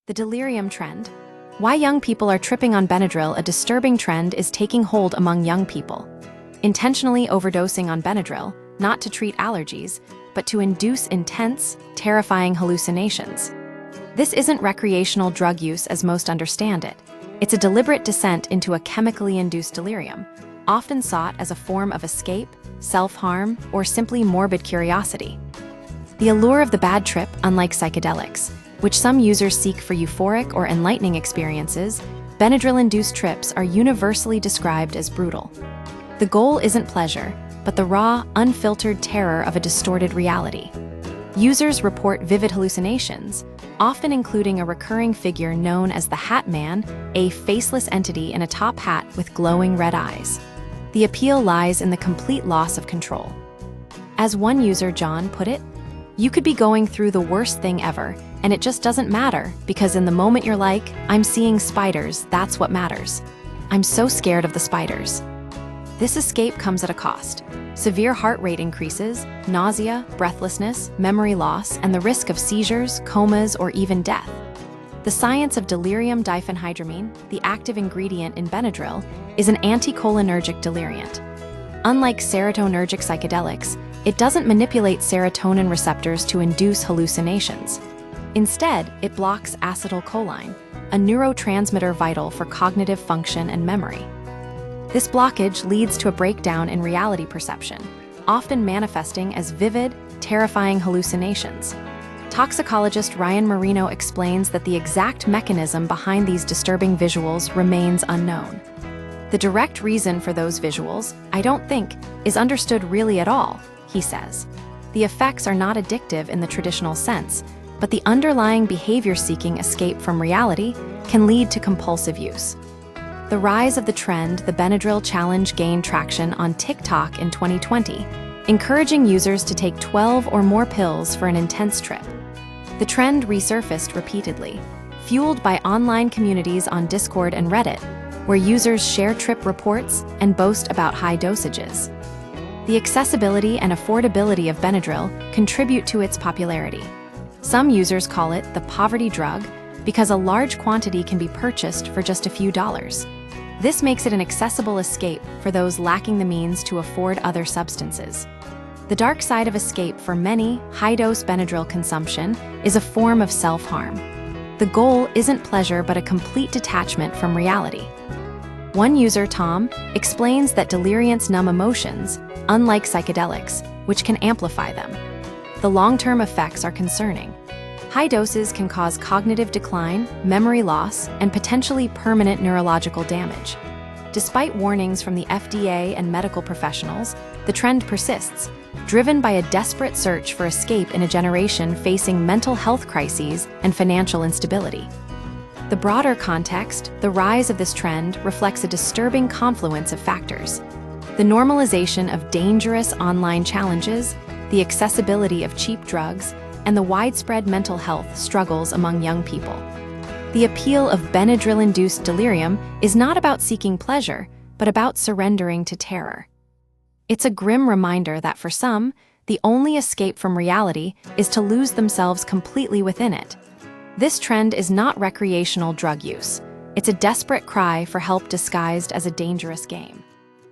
The delirium trend. Why young people are tripping on Benadryl. A disturbing trend is taking hold among young people. Intentionally overdosing on Benadryl, not to treat allergies, but to induce intense, terrifying hallucinations. This isn't recreational drug use as most understand it. It's a deliberate descent into a chemically induced delirium, often sought as a form of escape, self-harm, or simply morbid curiosity. The allure of the bad trip, unlike psychedelics, which some users seek for euphoric or enlightening experiences, Benadryl-induced trips are universally described as brutal. The goal isn't pleasure, but the raw, unfiltered terror of a distorted reality. Users report vivid hallucinations, often including a recurring figure known as the Hat Man, a faceless entity in a top hat with glowing red eyes. The appeal lies in the complete loss of control. As one user, John, put it, "You could be going through the worst thing ever, and it just doesn't matter, because in the moment you're like, I'm seeing spiders, that's what matters. I'm so scared of the spiders." This escape comes at a cost. Severe heart rate increases, nausea, breathlessness, memory loss, and the risk of seizures, comas, or even death. The science of delirium diphenhydramine, the active ingredient in Benadryl, is an anticholinergic deliriant. Unlike serotonergic psychedelics, it doesn't manipulate serotonin receptors to induce hallucinations. Instead, it blocks acetylcholine, a neurotransmitter vital for cognitive function and memory. This blockage leads to a breakdown in reality perception, often manifesting as vivid, terrifying hallucinations. Toxicologist Ryan Marino explains that the exact mechanism behind these disturbing visuals remains unknown. The direct reason for those visuals, I don't think, is understood really at all, he says. The effects are not addictive in the traditional sense, but the underlying behavior-seeking escape from reality can lead to compulsive use. The rise of the trend, the Benadryl challenge, gained traction on TikTok in 2020, encouraging users to take 12 or more pills for an intense trip. The trend resurfaced repeatedly, fueled by online communities on Discord and Reddit, where users share trip reports and boast about high dosages. The accessibility and affordability of Benadryl contribute to its popularity. Some users call it the poverty drug because a large quantity can be purchased for just a few dollars. This makes it an accessible escape for those lacking the means to afford other substances. The dark side of escape for many, high-dose Benadryl consumption is a form of self-harm. The goal isn't pleasure but a complete detachment from reality. One user, Tom, explains that deliriants numb emotions, unlike psychedelics, which can amplify them. The long-term effects are concerning. High doses can cause cognitive decline, memory loss, and potentially permanent neurological damage. Despite warnings from the FDA and medical professionals, the trend persists, driven by a desperate search for escape in a generation facing mental health crises and financial instability. The broader context, the rise of this trend reflects a disturbing confluence of factors. The normalization of dangerous online challenges, the accessibility of cheap drugs, and the widespread mental health struggles among young people. The appeal of Benadryl-induced delirium is not about seeking pleasure, but about surrendering to terror. It's a grim reminder that for some, the only escape from reality is to lose themselves completely within it. This trend is not recreational drug use. It's a desperate cry for help disguised as a dangerous game.